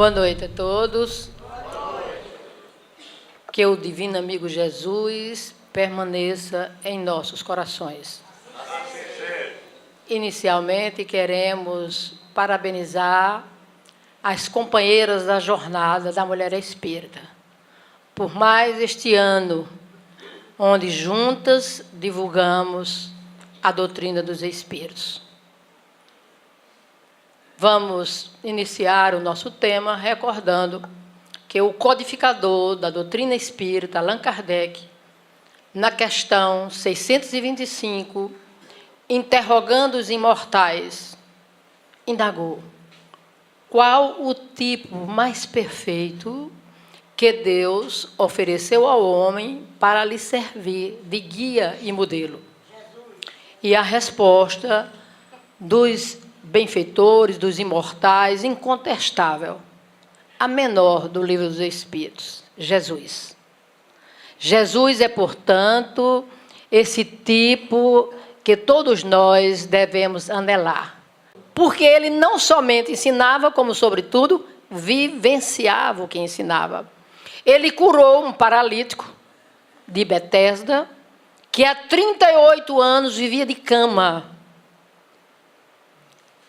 Boa noite a todos. Boa noite. Que o divino amigo Jesus permaneça em nossos corações. Inicialmente, queremos parabenizar as companheiras da jornada da Mulher Espírita, por mais este ano, onde juntas divulgamos a doutrina dos Espíritos. Vamos iniciar o nosso tema recordando que o codificador da doutrina espírita, Allan Kardec, na questão 625, interrogando os imortais, indagou: qual o tipo mais perfeito que Deus ofereceu ao homem para lhe servir de guia e modelo? E a resposta dos benfeitores, dos imortais, incontestável, a menor do Livro dos Espíritos: Jesus. Jesus é, portanto, esse tipo que todos nós devemos anelar. Porque ele não somente ensinava, como, sobretudo, vivenciava o que ensinava. Ele curou um paralítico de Betesda, que há 38 anos vivia de cama.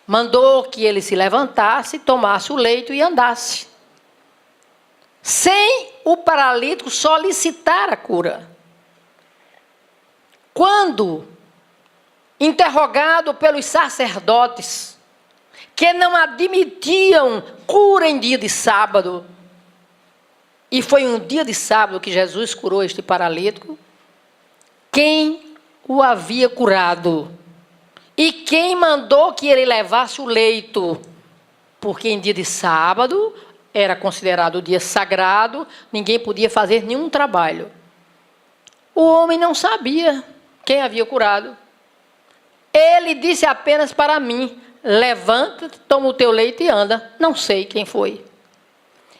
Mandou que ele se levantasse, tomasse o leito e andasse, sem o paralítico solicitar a cura. Quando interrogado pelos sacerdotes, que não admitiam cura em dia de sábado, e foi um dia de sábado que Jesus curou este paralítico, quem o havia curado? E quem mandou que ele levasse o leito? Porque em dia de sábado era considerado o dia sagrado, ninguém podia fazer nenhum trabalho. O homem não sabia quem havia curado. Ele disse apenas para mim: levanta-te, toma o teu leito e anda. Não sei quem foi.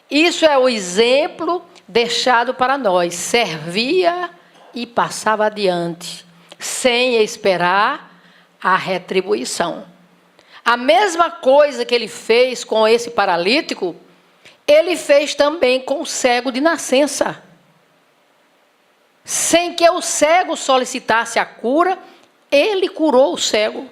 Isso é o exemplo deixado para nós. Servia e passava adiante, sem esperar a retribuição. A mesma coisa que ele fez com esse paralítico, ele fez também com o cego de nascença. Sem que o cego solicitasse a cura, ele curou o cego.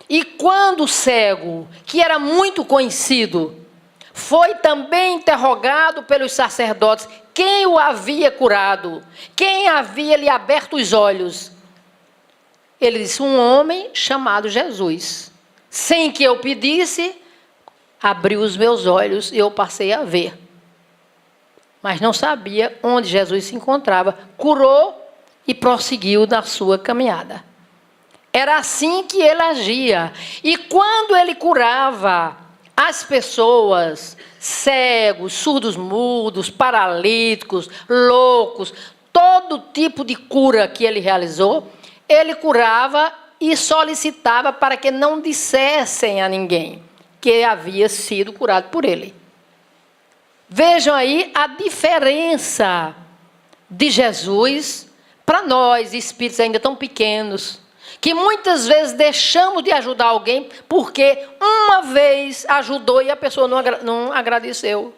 E quando o cego, que era muito conhecido, foi também interrogado pelos sacerdotes quem o havia curado, quem havia lhe aberto os olhos, ele disse: um homem chamado Jesus. Sem que eu pedisse, abriu os meus olhos e eu passei a ver. Mas não sabia onde Jesus se encontrava. Curou e prosseguiu na sua caminhada. Era assim que ele agia. E quando ele curava as pessoas, cegos, surdos mudos, paralíticos, loucos, todo tipo de cura que ele realizou, ele curava e solicitava para que não dissessem a ninguém que havia sido curado por ele. Vejam aí a diferença de Jesus para nós, espíritos ainda tão pequenos, que muitas vezes deixamos de ajudar alguém porque uma vez ajudou e a pessoa não agradeceu.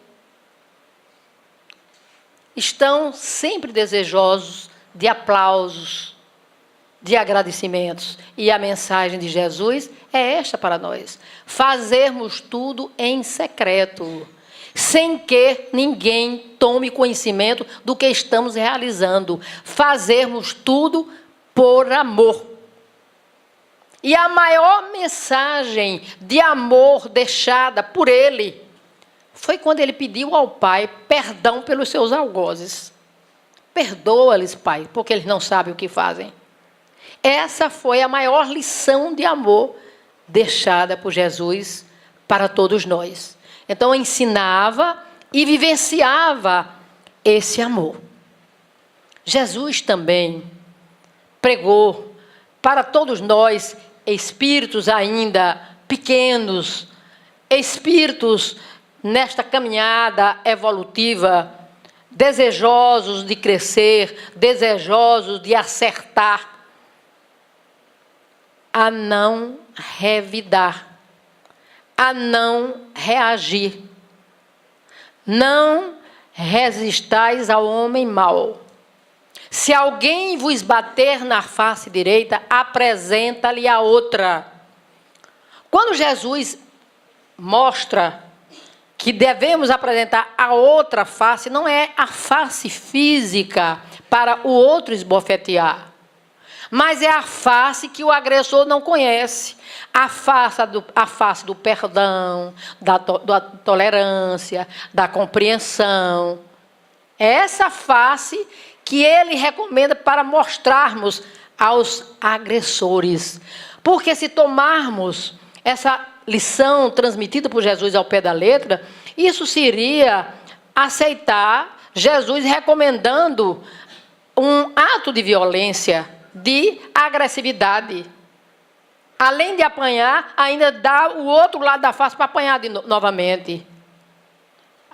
Estão sempre desejosos de aplausos, de agradecimentos. E a mensagem de Jesus é esta para nós: fazermos tudo em secreto, sem que ninguém tome conhecimento do que estamos realizando. Fazermos tudo por amor. E a maior mensagem de amor deixada por ele foi quando ele pediu ao Pai perdão pelos seus algozes. Perdoa-lhes, Pai, porque eles não sabem o que fazem. Essa foi a maior lição de amor deixada por Jesus para todos nós. Então, ensinava e vivenciava esse amor. Jesus também pregou para todos nós, espíritos ainda pequenos, espíritos nesta caminhada evolutiva, desejosos de crescer, desejosos de acertar, a não revidar, a não reagir, não resistais ao homem mau. Se alguém vos bater na face direita, apresenta-lhe a outra. Quando Jesus mostra que devemos apresentar a outra face, não é a face física para o outro esbofetear, mas é a face que o agressor não conhece. A face do perdão, da tolerância, da compreensão. É essa face que ele recomenda para mostrarmos aos agressores. Porque se tomarmos essa lição transmitida por Jesus ao pé da letra, isso seria aceitar Jesus recomendando um ato de violência, de agressividade. Além de apanhar, ainda dá o outro lado da face para apanhar novamente.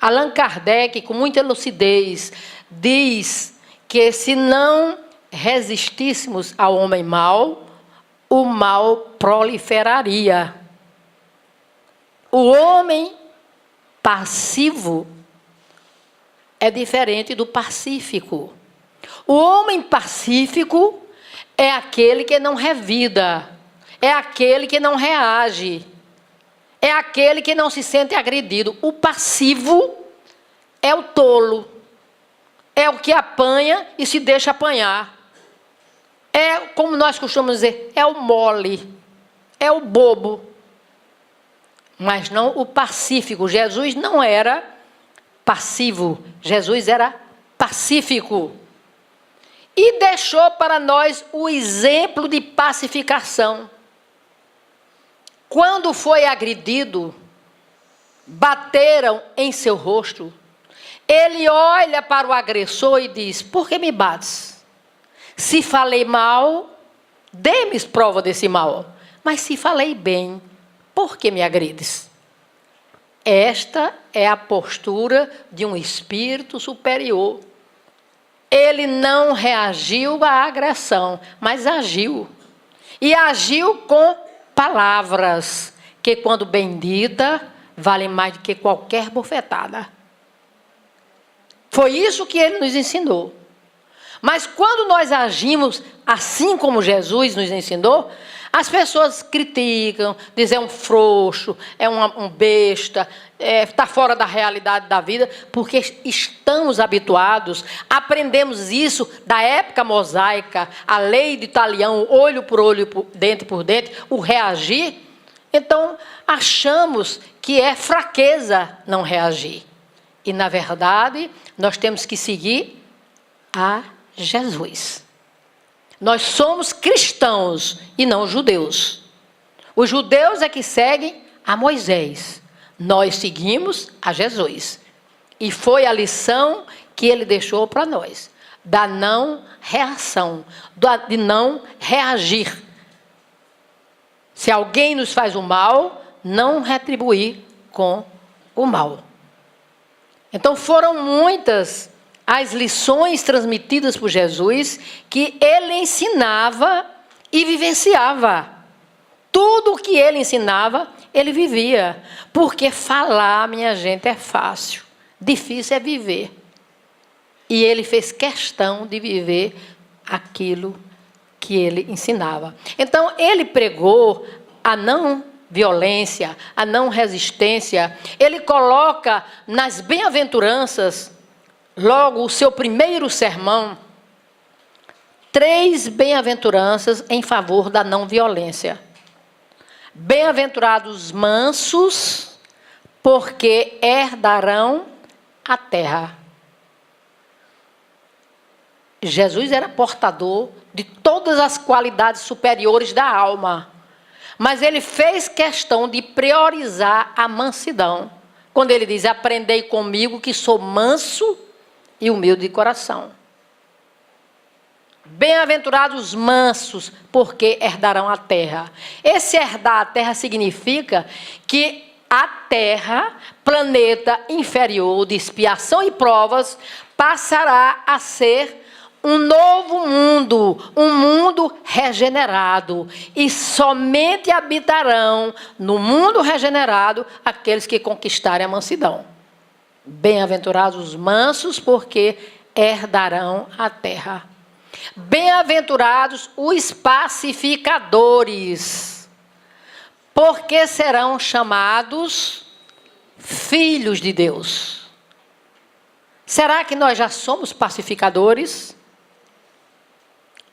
Allan Kardec, com muita lucidez, diz que se não resistíssemos ao homem mau, o mal proliferaria. O homem passivo é diferente do pacífico. O homem pacífico é aquele que não revida, é aquele que não reage, é aquele que não se sente agredido. O passivo é o tolo, é o que apanha e se deixa apanhar. É, como nós costumamos dizer, é o mole, é o bobo. Mas não o pacífico. Jesus não era passivo, Jesus era pacífico. E deixou para nós o exemplo de pacificação. Quando foi agredido, bateram em seu rosto, ele olha para o agressor e diz: por que me bates? Se falei mal, dê-me prova desse mal. Mas se falei bem, por que me agredes? Esta é a postura de um espírito superior. Ele não reagiu à agressão, mas agiu. E agiu com palavras, que quando bem dita, valem mais do que qualquer bofetada. Foi isso que ele nos ensinou. Mas quando nós agimos assim como Jesus nos ensinou, as pessoas criticam, dizem é um frouxo, é um besta, está fora da realidade da vida, porque estamos habituados, aprendemos isso da época mosaica, a lei de Talião, olho por olho, dente por dente, o reagir. Então, achamos que é fraqueza não reagir. E, na verdade, nós temos que seguir a Jesus. Nós somos cristãos e não judeus. Os judeus é que seguem a Moisés. Nós seguimos a Jesus. E foi a lição que ele deixou para nós. Da não reação. De não reagir. Se alguém nos faz o mal, não retribuir com o mal. Então foram muitas as lições transmitidas por Jesus que ele ensinava e vivenciava. Tudo o que ele ensinava, ele vivia. Porque falar, minha gente, é fácil. Difícil é viver. E ele fez questão de viver aquilo que ele ensinava. Então, ele pregou a não violência, a não resistência. Ele coloca nas bem-aventuranças, logo o seu primeiro sermão, 3 bem-aventuranças em favor da não violência. Bem-aventurados mansos, porque herdarão a terra. Jesus era portador de todas as qualidades superiores da alma, mas ele fez questão de priorizar a mansidão, quando ele diz: aprendei comigo que sou manso e humilde de coração. Bem-aventurados mansos, porque herdarão a terra. Esse herdar a terra significa que a terra, planeta inferior de expiação e provas, passará a ser um novo mundo, um mundo regenerado. E somente habitarão no mundo regenerado aqueles que conquistarem a mansidão. Bem-aventurados os mansos, porque herdarão a terra. Bem-aventurados os pacificadores, porque serão chamados filhos de Deus. Será que nós já somos pacificadores?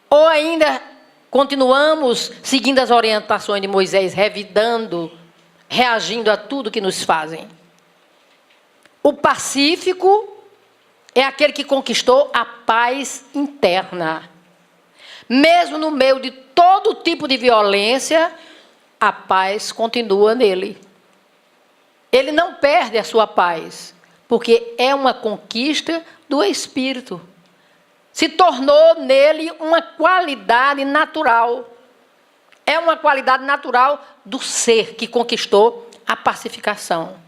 Ou ainda continuamos seguindo as orientações de Moisés, revidando, reagindo a tudo que nos fazem? O pacífico é aquele que conquistou a paz interna. Mesmo no meio de todo tipo de violência, a paz continua nele. Ele não perde a sua paz, porque é uma conquista do Espírito. Se tornou nele uma qualidade natural. É uma qualidade natural do ser que conquistou a pacificação.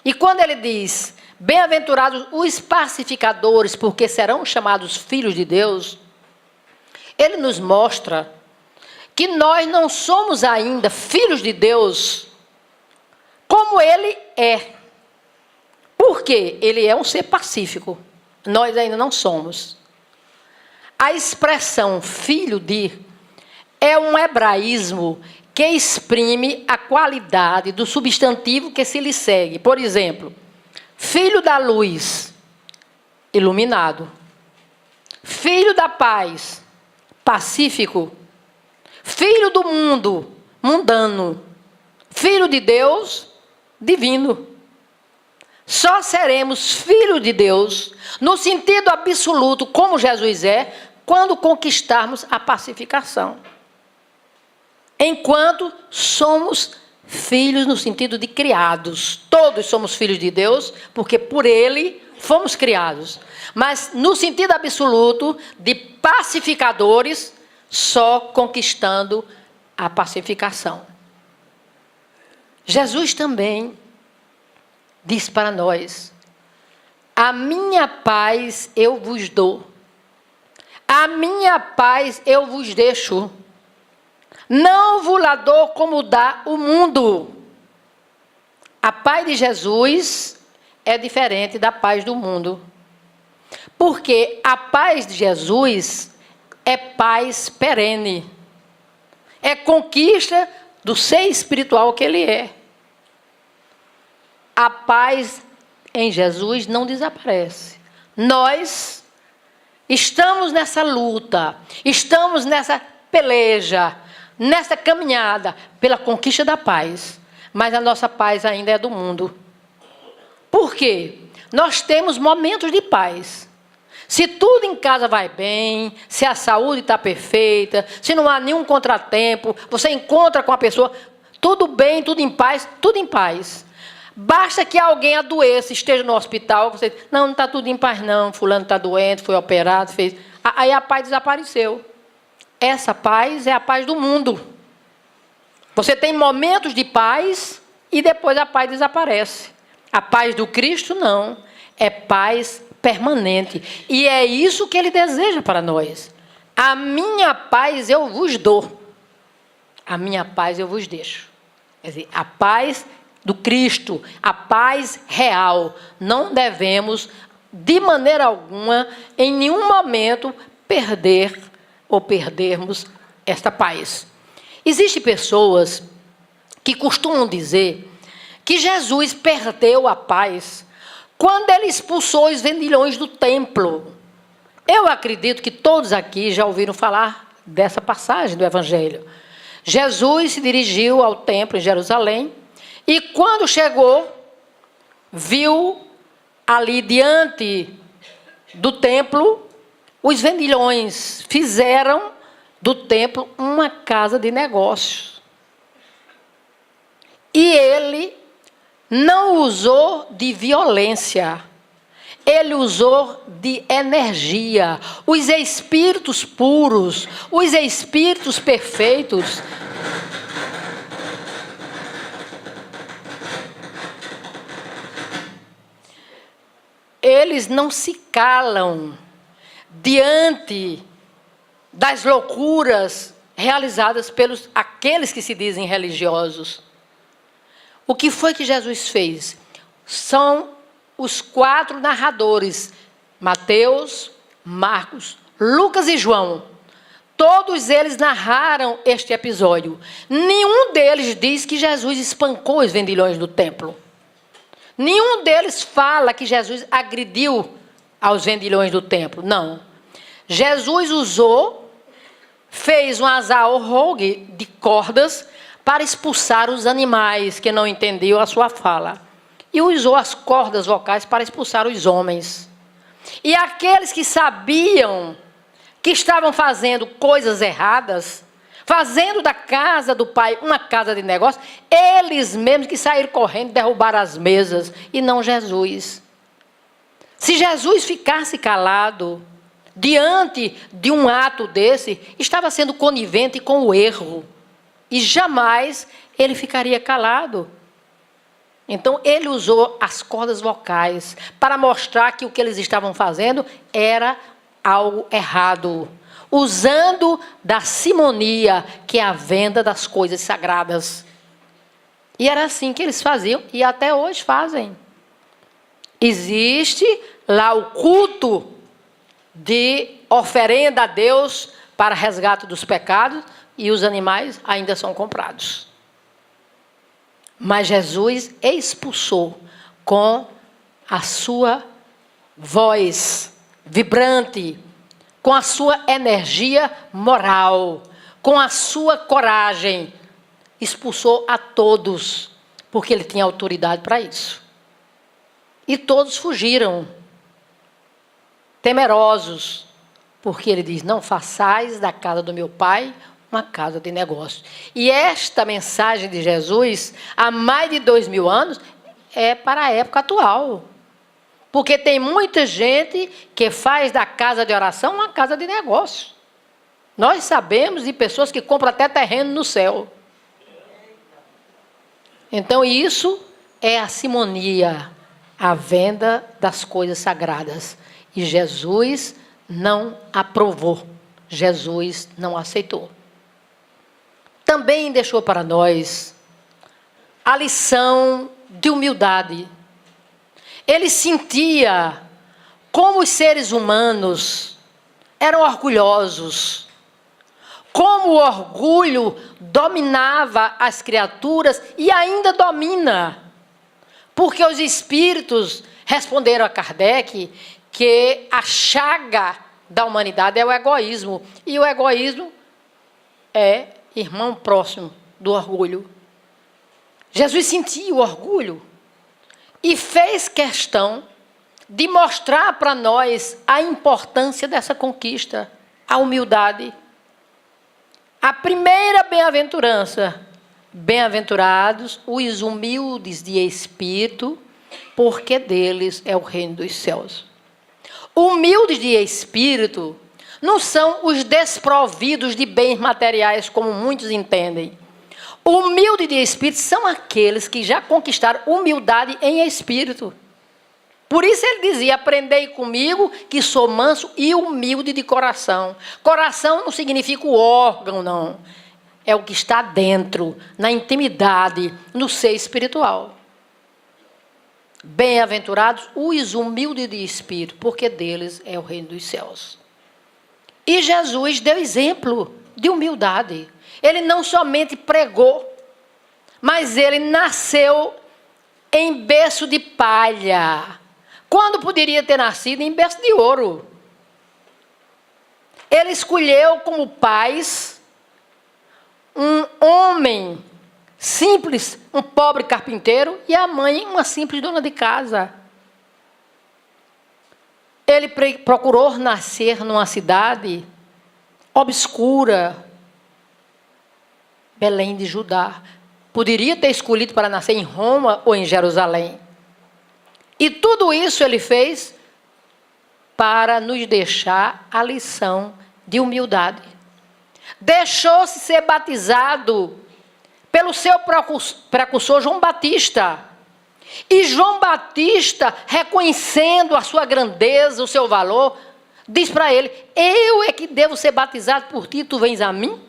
E quando ele diz, bem-aventurados os pacificadores, porque serão chamados filhos de Deus, ele nos mostra que nós não somos ainda filhos de Deus como ele é. Por quê? Ele é um ser pacífico. Nós ainda não somos. A expressão filho de é um hebraísmo que exprime a qualidade do substantivo que se lhe segue. Por exemplo, filho da luz, iluminado. Filho da paz, pacífico. Filho do mundo, mundano. Filho de Deus, divino. Só seremos filhos de Deus, no sentido absoluto, como Jesus é, quando conquistarmos a pacificação. Enquanto somos filhos no sentido de criados. Todos somos filhos de Deus, porque por Ele fomos criados. Mas no sentido absoluto de pacificadores, só conquistando a pacificação. Jesus também diz para nós, a minha paz eu vos dou. A minha paz eu vos deixo. Não vos la dou como dá o mundo. A paz de Jesus é diferente da paz do mundo. Porque a paz de Jesus é paz perene. É conquista do ser espiritual que ele é. A paz em Jesus não desaparece. Nós estamos nessa luta, estamos nessa peleja, nessa caminhada pela conquista da paz. Mas a nossa paz ainda é do mundo. Por quê? Nós temos momentos de paz. Se tudo em casa vai bem, se a saúde está perfeita, se não há nenhum contratempo, você encontra com a pessoa, tudo bem, tudo em paz, tudo em paz. Basta que alguém adoeça, esteja no hospital, você diz, não está tudo em paz não, fulano está doente, foi operado, fez... Aí a paz desapareceu. Essa paz é a paz do mundo. Você tem momentos de paz e depois a paz desaparece. A paz do Cristo não, é paz permanente. E é isso que ele deseja para nós. A minha paz eu vos dou. A minha paz eu vos deixo. Quer dizer, a paz do Cristo, a paz real. Não devemos, de maneira alguma, em nenhum momento, perder ou perdermos esta paz. Existem pessoas que costumam dizer que Jesus perdeu a paz quando ele expulsou os vendilhões do templo. Eu acredito que todos aqui já ouviram falar dessa passagem do Evangelho. Jesus se dirigiu ao templo em Jerusalém e quando chegou, viu ali diante do templo os vendilhões. Fizeram do templo uma casa de negócios. E ele não usou de violência, ele usou de energia. Os espíritos puros, os espíritos perfeitos, eles não se calam diante das loucuras realizadas pelos aqueles que se dizem religiosos. O que foi que Jesus fez? São os 4 narradores, Mateus, Marcos, Lucas e João, todos eles narraram este episódio. Nenhum deles diz que Jesus espancou os vendilhões do templo. Nenhum deles fala que Jesus agrediu aos vendilhões do templo. Não. Jesus fez um azarrogue de cordas para expulsar os animais que não entendiam a sua fala. E usou as cordas vocais para expulsar os homens. E aqueles que sabiam que estavam fazendo coisas erradas, fazendo da casa do pai uma casa de negócio, eles mesmos que saíram correndo, derrubaram as mesas, e não Jesus. Se Jesus ficasse calado diante de um ato desse, estava sendo conivente com o erro, e jamais ele ficaria calado. Então ele usou as cordas vocais para mostrar que o que eles estavam fazendo era algo errado, usando da simonia, que é a venda das coisas sagradas. E era assim que eles faziam, e até hoje fazem. Existe lá o culto de oferenda a Deus para resgate dos pecados, e os animais ainda são comprados. Mas Jesus expulsou com a sua voz vibrante, com a sua energia moral, com a sua coragem, expulsou a todos, porque ele tinha autoridade para isso. E todos fugiram, temerosos, porque ele diz: não façais da casa do meu pai uma casa de negócio. E esta mensagem de Jesus, há mais de 2000 anos, é para a época atual. Porque tem muita gente que faz da casa de oração uma casa de negócio. Nós sabemos de pessoas que compram até terreno no céu. Então isso é a simonia, a venda das coisas sagradas. E Jesus não aprovou. Jesus não aceitou. Também deixou para nós a lição de humildade. Ele sentia como os seres humanos eram orgulhosos, como o orgulho dominava as criaturas e ainda domina, porque os espíritos responderam a Kardec que a chaga da humanidade é o egoísmo, e o egoísmo é irmão próximo do orgulho. Jesus sentia o orgulho e fez questão de mostrar para nós a importância dessa conquista, a humildade. A primeira bem-aventurança: bem-aventurados os humildes de espírito, porque deles é o reino dos céus. Humildes de espírito não são os desprovidos de bens materiais, como muitos entendem. Humildes de espírito são aqueles que já conquistaram humildade em espírito. Por isso ele dizia: aprendei comigo que sou manso e humilde de coração. Coração não significa o órgão, não. É o que está dentro, na intimidade, no ser espiritual. Bem-aventurados os humildes de espírito, porque deles é o reino dos céus. E Jesus deu exemplo de humildade. Ele não somente pregou, mas ele nasceu em berço de palha, quando poderia ter nascido em berço de ouro. Ele escolheu como pais um homem simples, um pobre carpinteiro, e a mãe uma simples dona de casa. Ele procurou nascer numa cidade obscura, Belém de Judá. Poderia ter escolhido para nascer em Roma ou em Jerusalém. E tudo isso ele fez para nos deixar a lição de humildade. Deixou-se ser batizado pelo seu precursor João Batista. E João Batista, reconhecendo a sua grandeza, o seu valor, diz para ele: eu é que devo ser batizado por ti, tu vens a mim?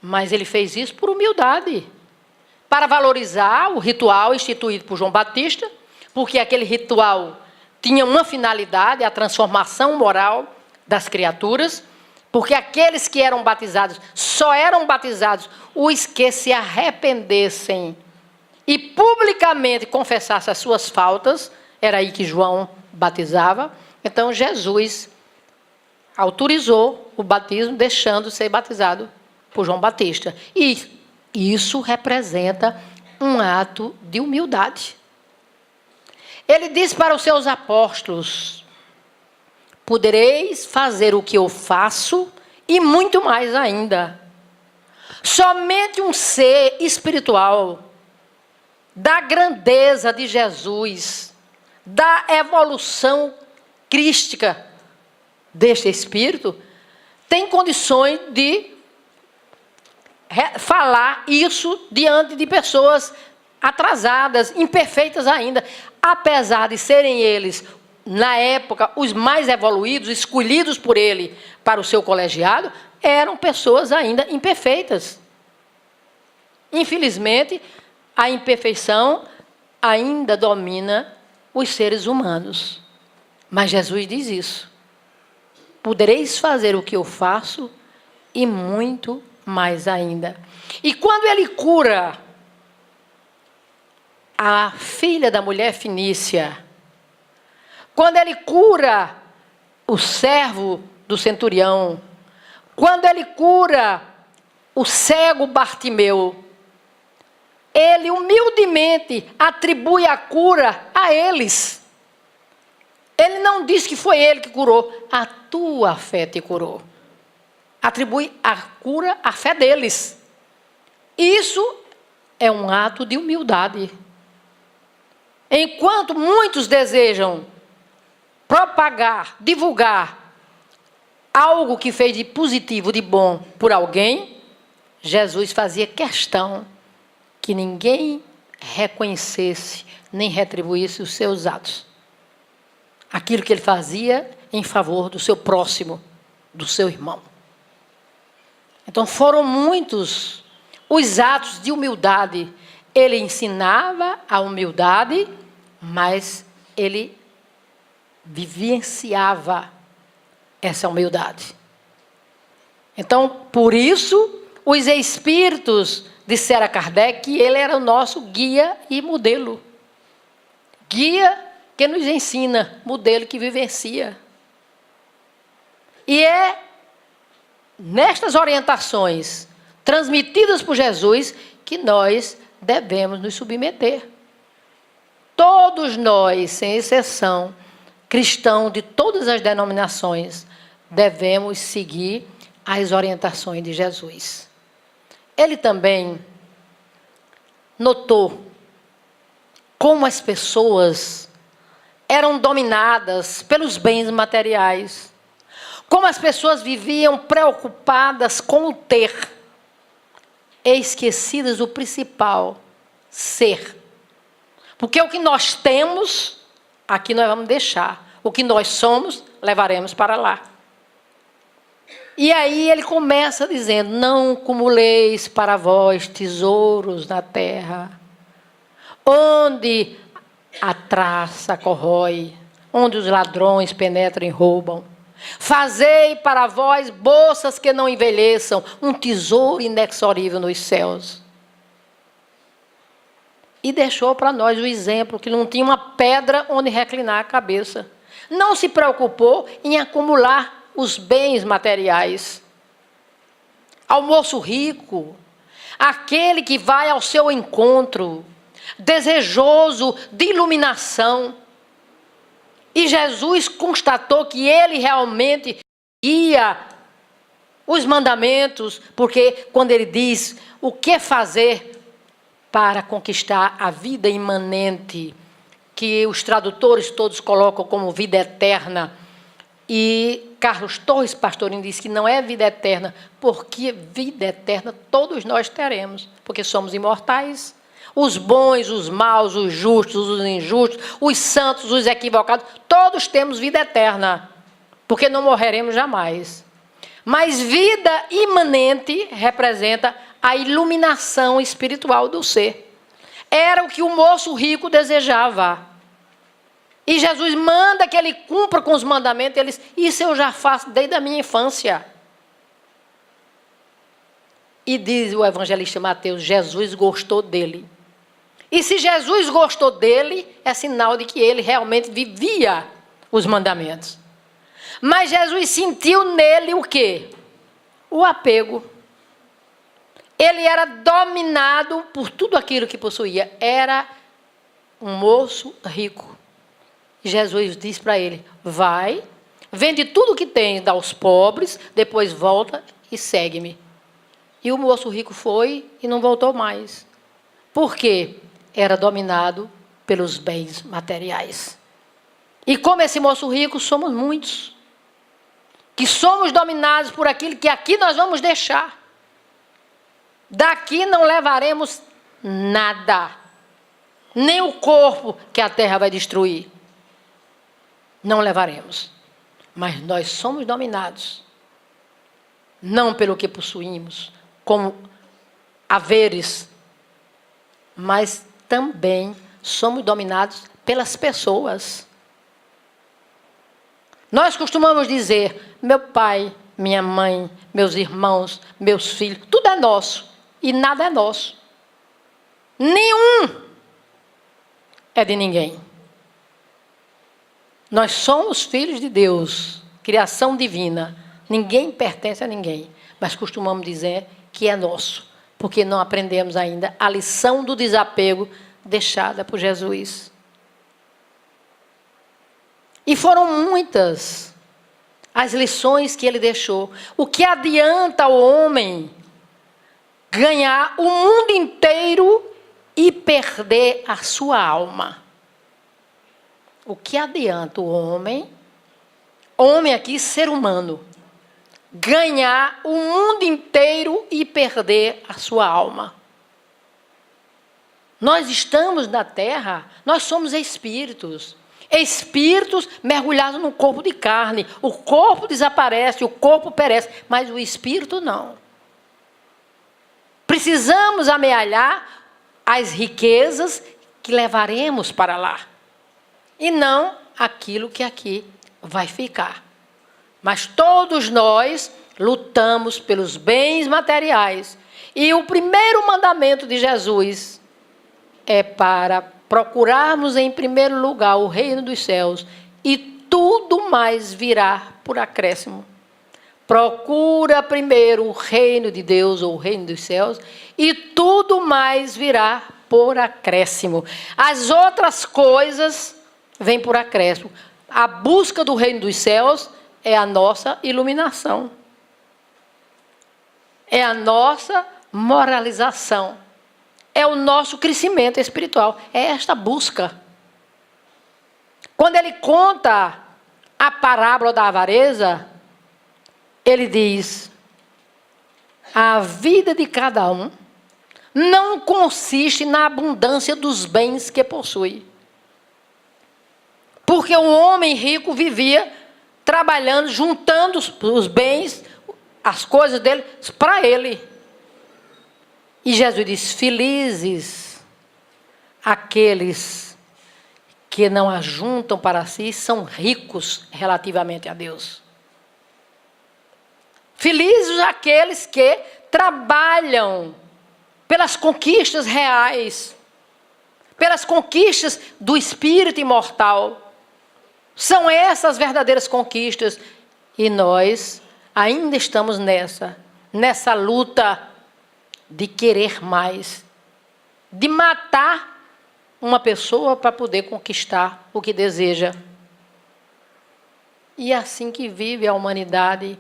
Mas ele fez isso por humildade, para valorizar o ritual instituído por João Batista porque aquele ritual tinha uma finalidade, a transformação moral das criaturas, porque aqueles que eram batizados só eram batizados os que se arrependessem e publicamente confessassem as suas faltas. Era aí que João batizava. Então Jesus autorizou o batismo, deixando ser batizado por João Batista. E isso representa um ato de humildade. Ele disse para os seus apóstolos: podereis fazer o que eu faço e muito mais ainda. Somente um ser espiritual, da grandeza de Jesus, da evolução crística deste Espírito, tem condições de falar isso diante de pessoas atrasadas, imperfeitas ainda, apesar de serem eles, na época, os mais evoluídos, escolhidos por ele para o seu colegiado, eram pessoas ainda imperfeitas. Infelizmente, a imperfeição ainda domina os seres humanos. Mas Jesus diz isso: podereis fazer o que eu faço e muito mais ainda. E quando ele cura a filha da mulher fenícia, quando ele cura o servo do centurião, quando ele cura o cego Bartimeu, ele humildemente atribui a cura a eles. Ele não diz que foi ele que curou, a tua fé te curou. Atribui a cura à fé deles. Isso é um ato de humildade. Enquanto muitos desejam propagar, divulgar algo que fez de positivo, de bom por alguém, Jesus fazia questão que ninguém reconhecesse nem retribuísse os seus atos. Aquilo que ele fazia em favor do seu próximo, do seu irmão. Então foram muitos os atos de humildade. Ele ensinava a humildade, mas ele vivenciava essa humildade. Então, por isso, os espíritos disseram a Kardec que ele era o nosso guia e modelo. Guia que nos ensina, modelo que vivencia. E é nestas orientações transmitidas por Jesus que nós devemos nos submeter. Todos nós, sem exceção, cristãos de todas as denominações, devemos seguir as orientações de Jesus. Ele também notou como as pessoas eram dominadas pelos bens materiais, como as pessoas viviam preocupadas com o ter, e esquecidas do principal, ser. Porque o que nós temos, aqui nós vamos deixar. O que nós somos, levaremos para lá. E aí ele começa dizendo: não acumuleis para vós tesouros na terra, onde a traça corrói, onde os ladrões penetram e roubam. Fazei para vós bolsas que não envelheçam, um tesouro inexorível nos céus. E deixou para nós o exemplo que não tinha uma pedra onde reclinar a cabeça. Não se preocupou em acumular os bens materiais. Ao moço rico, aquele que vai ao seu encontro, desejoso de iluminação. E Jesus constatou que ele realmente guia os mandamentos, porque quando ele diz o que fazer para conquistar a vida imanente, que os tradutores todos colocam como vida eterna, e Carlos Torres Pastorinho diz que não é vida eterna, porque vida eterna todos nós teremos, porque somos imortais. Os bons, os maus, os justos, os injustos, os santos, os equivocados, todos temos vida eterna, porque não morreremos jamais. Mas vida imanente representa a iluminação espiritual do ser. Era o que o moço rico desejava. E Jesus manda que ele cumpra com os mandamentos. Ele diz, isso eu já faço desde a minha infância. E diz o evangelista Mateus, Jesus gostou dele. E se Jesus gostou dele, é sinal de que ele realmente vivia os mandamentos. Mas Jesus sentiu nele o quê? O apego. Ele era dominado por tudo aquilo que possuía. Era um moço rico. Jesus disse para ele, vai, vende tudo que tem, dá aos pobres, depois volta e segue-me. E o moço rico foi e não voltou mais. Por quê? Era dominado pelos bens materiais. E como esse moço rico, somos muitos. Que somos dominados por aquilo que aqui nós vamos deixar. Daqui não levaremos nada. Nem o corpo que a terra vai destruir. Não levaremos. Mas nós somos dominados. Não pelo que possuímos, como haveres, mas também somos dominados pelas pessoas. Nós costumamos dizer, meu pai, minha mãe, meus irmãos, meus filhos, tudo é nosso e nada é nosso. Nenhum é de ninguém. Nós somos filhos de Deus, criação divina. Ninguém pertence a ninguém, mas costumamos dizer que é nosso, porque não aprendemos ainda a lição do desapego deixada por Jesus. E foram muitas as lições que ele deixou. O que adianta o homem ganhar o mundo inteiro e perder a sua alma? O que adianta o homem aqui, ser humano, ganhar o mundo inteiro e perder a sua alma? Nós estamos na terra, nós somos espíritos. Espíritos mergulhados no corpo de carne. O corpo desaparece, o corpo perece, mas o espírito não. Precisamos amealhar as riquezas que levaremos para lá. E não aquilo que aqui vai ficar. Mas todos nós lutamos pelos bens materiais. E o primeiro mandamento de Jesus é para procurarmos em primeiro lugar o reino dos céus e tudo mais virá por acréscimo. Procura primeiro o reino de Deus ou o reino dos céus e tudo mais virá por acréscimo. As outras coisas vêm por acréscimo. A busca do reino dos céus é a nossa iluminação. É a nossa moralização. É o nosso crescimento espiritual. É esta busca. Quando ele conta a parábola da avareza, ele diz, a vida de cada um não consiste na abundância dos bens que possui. Porque o homem rico vivia trabalhando, juntando os bens, as coisas dele, para ele. E Jesus diz, felizes aqueles que não ajuntam para si, são ricos relativamente a Deus. Felizes aqueles que trabalham pelas conquistas reais, pelas conquistas do espírito imortal. São essas verdadeiras conquistas. E nós ainda estamos nessa luta de querer mais, de matar uma pessoa para poder conquistar o que deseja. E é assim que vive a humanidade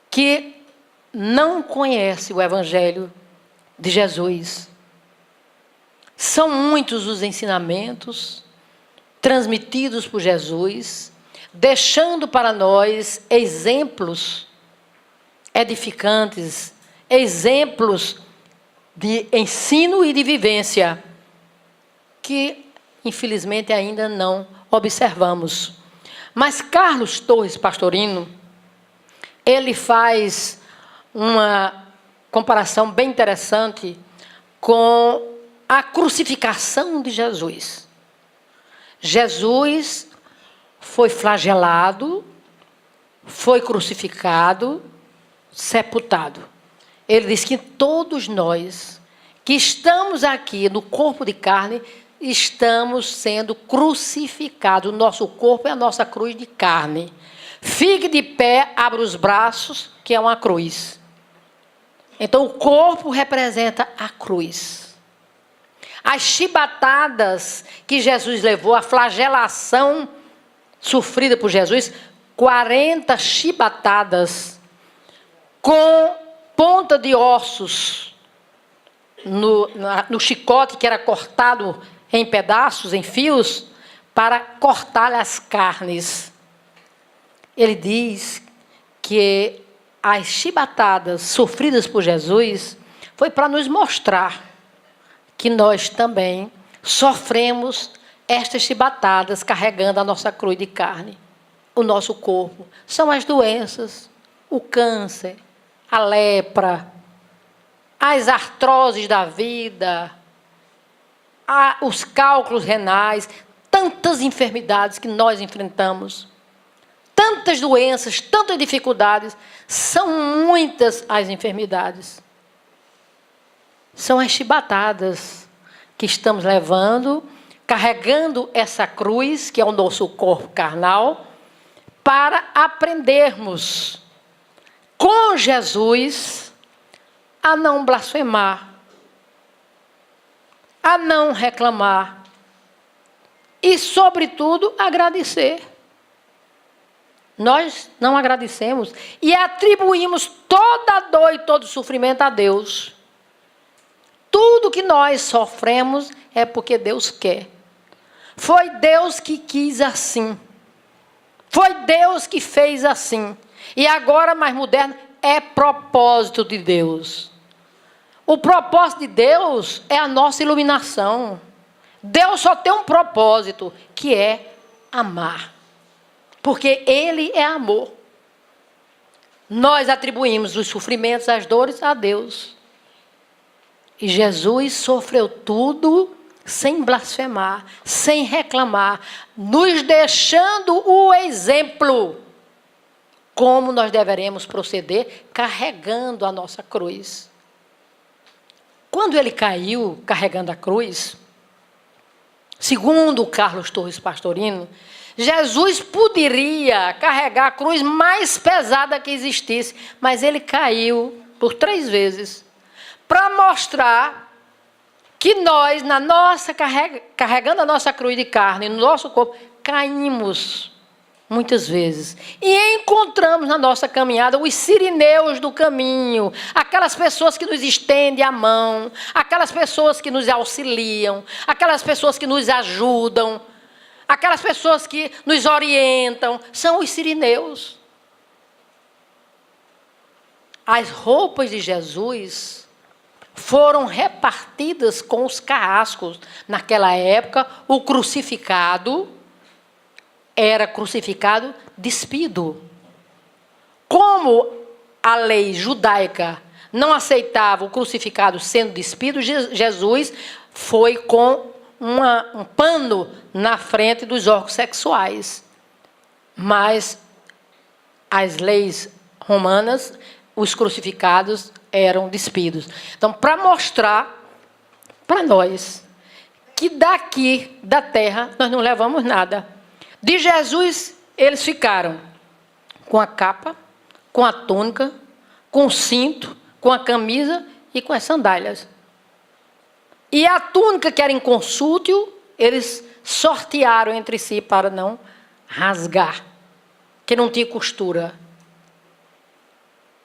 que não conhece o Evangelho de Jesus. São muitos os ensinamentos transmitidos por Jesus, deixando para nós exemplos edificantes, exemplos de ensino e de vivência, que infelizmente ainda não observamos. Mas Carlos Torres Pastorino, ele faz uma comparação bem interessante com a crucificação de Jesus. Jesus foi flagelado, foi crucificado, sepultado. Ele diz que todos nós que estamos aqui no corpo de carne, estamos sendo crucificados. O nosso corpo é a nossa cruz de carne. Fique de pé, abra os braços, que é uma cruz. Então o corpo representa a cruz. As chibatadas que Jesus levou, a flagelação sofrida por Jesus, 40 chibatadas com ponta de ossos no chicote que era cortado em pedaços, em fios, para cortar as carnes. Ele diz que as chibatadas sofridas por Jesus foi para nos mostrar que nós também sofremos estas chibatadas carregando a nossa cruz de carne. O nosso corpo são as doenças, o câncer, a lepra, as artroses da vida, os cálculos renais, tantas enfermidades que nós enfrentamos, tantas doenças, tantas dificuldades, são muitas as enfermidades. São as chibatadas que estamos levando, carregando essa cruz, que é o nosso corpo carnal, para aprendermos com Jesus a não blasfemar, a não reclamar e, sobretudo, agradecer. Nós não agradecemos e atribuímos toda a dor e todo o sofrimento a Deus. Tudo que nós sofremos é porque Deus quer. Foi Deus que quis assim. Foi Deus que fez assim. E agora, mais moderno, é propósito de Deus. O propósito de Deus é a nossa iluminação. Deus só tem um propósito, que é amar. Porque Ele é amor. Nós atribuímos os sofrimentos, as dores a Deus. E Jesus sofreu tudo sem blasfemar, sem reclamar, nos deixando o exemplo como nós deveremos proceder carregando a nossa cruz. Quando ele caiu carregando a cruz, segundo Carlos Torres Pastorino, Jesus poderia carregar a cruz mais pesada que existisse, mas ele caiu por 3 vezes para mostrar que nós, carregando a nossa cruz de carne no nosso corpo, caímos muitas vezes. E encontramos na nossa caminhada os sirineus do caminho, aquelas pessoas que nos estendem a mão, aquelas pessoas que nos auxiliam, aquelas pessoas que nos ajudam, aquelas pessoas que nos orientam, são os sirineus. As roupas de Jesus foram repartidas com os carrascos. Naquela época, o crucificado era crucificado despido. Como a lei judaica não aceitava o crucificado sendo despido, Jesus foi com um pano na frente dos órgãos sexuais. Mas as leis romanas, os crucificados eram despidos. Então, para mostrar para nós que daqui da terra nós não levamos nada. De Jesus, eles ficaram com a capa, com a túnica, com o cinto, com a camisa e com as sandálias. E a túnica, que era inconsútil, eles sortearam entre si para não rasgar, que não tinha costura.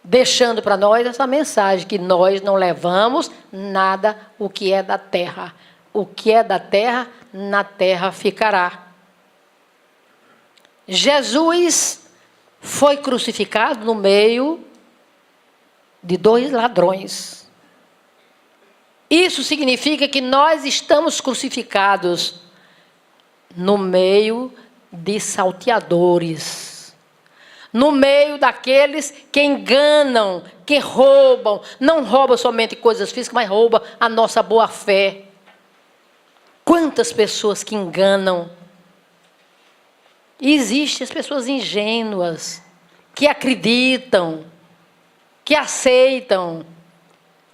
Deixando para nós essa mensagem, que nós não levamos nada o que é da terra. O que é da terra, na terra ficará. Jesus foi crucificado no meio de 2 ladrões. Isso significa que nós estamos crucificados no meio de salteadores. No meio daqueles que enganam, que roubam. Não roubam somente coisas físicas, mas roubam a nossa boa fé. Quantas pessoas que enganam E existem as pessoas ingênuas, que acreditam, que aceitam.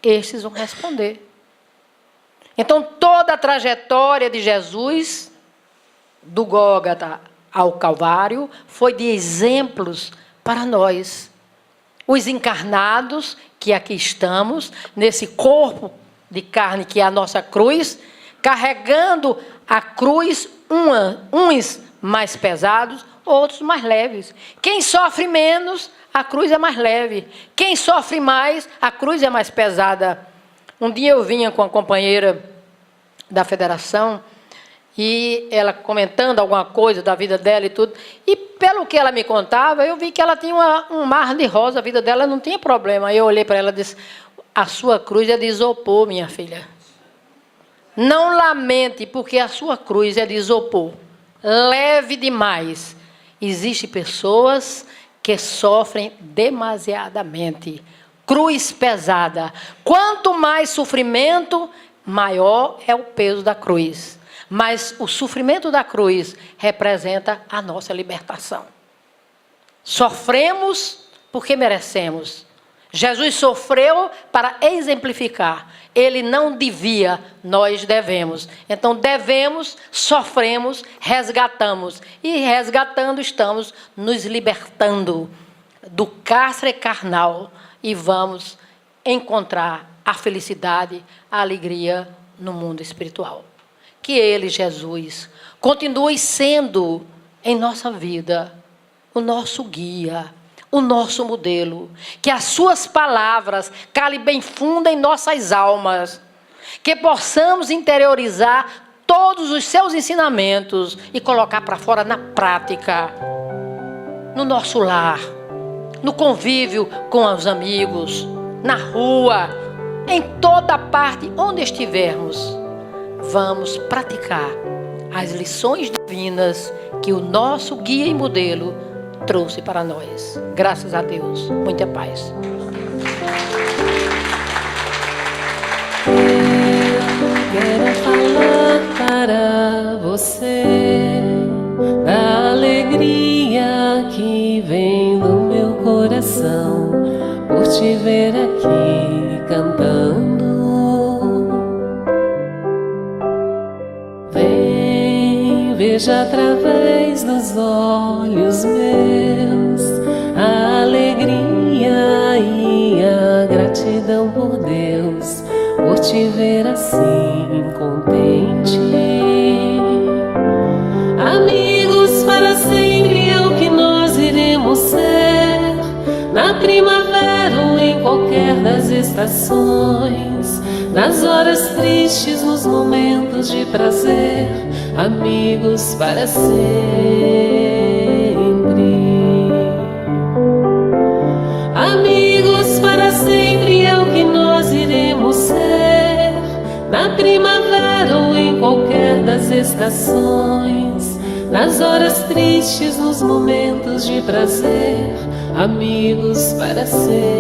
Estes vão responder. Então, toda a trajetória de Jesus, do Gólgota ao Calvário, foi de exemplos para nós. Os encarnados, que aqui estamos, nesse corpo de carne que é a nossa cruz, carregando a cruz, uns mais pesados, outros mais leves. Quem sofre menos, a cruz é mais leve. Quem sofre mais, a cruz é mais pesada. Um dia eu vinha com a companheira da federação, e ela comentando alguma coisa da vida dela e tudo, e pelo que ela me contava, eu vi que ela tinha um mar de rosa, a vida dela não tinha problema. Aí eu olhei para ela e disse: a sua cruz é de isopor, minha filha. Não lamente, porque a sua cruz é de isopor. Leve demais. Existem pessoas que sofrem demasiadamente. Cruz pesada. Quanto mais sofrimento, maior é o peso da cruz. Mas o sofrimento da cruz representa a nossa libertação. Sofremos porque merecemos. Jesus sofreu para exemplificar. Ele não devia, nós devemos. Então devemos, sofremos, resgatamos. E resgatando estamos nos libertando do cárcere carnal. E vamos encontrar a felicidade, a alegria no mundo espiritual. Que Ele, Jesus, continue sendo em nossa vida o nosso guia, o nosso modelo. Que as suas palavras calem bem fundo em nossas almas. Que possamos interiorizar todos os seus ensinamentos e colocar para fora na prática, no nosso lar, no convívio com os amigos, na rua, em toda parte onde estivermos. Vamos praticar as lições divinas que o nosso guia e modelo trouxe para nós. Graças a Deus. Muita paz. Eu quero falar para você da alegria que vem do meu coração por te ver aqui cantando. Veja através dos olhos meus a alegria e a gratidão por Deus, por te ver assim contente. Amigos para sempre é o que nós iremos ser, na primavera ou em qualquer das estações, nas horas tristes, nos momentos de prazer. Amigos para sempre. Amigos para sempre é o que nós iremos ser, na primavera ou em qualquer das estações, nas horas tristes, nos momentos de prazer. Amigos para sempre.